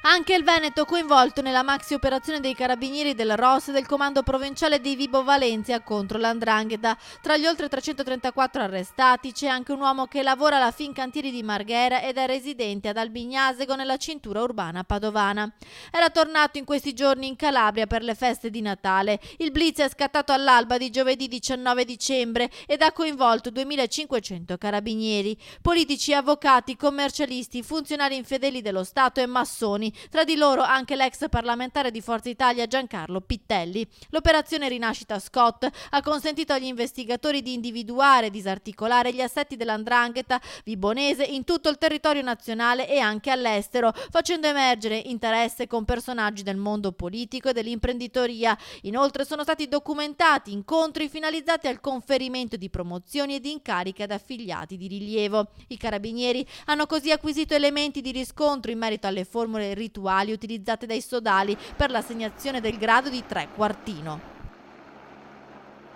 Anche il Veneto coinvolto nella maxi operazione dei carabinieri del ROS e del comando provinciale di Vibo Valentia contro l''ndrangheta. Tra gli oltre 334 arrestati c'è anche un uomo che lavora alla Fincantieri di Marghera ed è residente ad Albignasego nella cintura urbana padovana. Era tornato in questi giorni in Calabria per le feste di Natale. Il blitz è scattato all'alba di giovedì 19 dicembre ed ha coinvolto 2500 carabinieri, politici, avvocati, commercialisti, funzionari infedeli dello Stato e massoni. Tra di loro anche l'ex parlamentare di Forza Italia Giancarlo Pittelli. L'operazione Rinascita Scott ha consentito agli investigatori di individuare e disarticolare gli assetti dell''ndrangheta vibonese in tutto il territorio nazionale e anche all'estero, facendo emergere interesse con personaggi del mondo politico e dell'imprenditoria. Inoltre sono stati documentati incontri finalizzati al conferimento di promozioni e di incarichi ad affiliati di rilievo. I carabinieri hanno così acquisito elementi di riscontro in merito alle formule rituali utilizzate dai sodali per l'assegnazione del grado di tre quartino.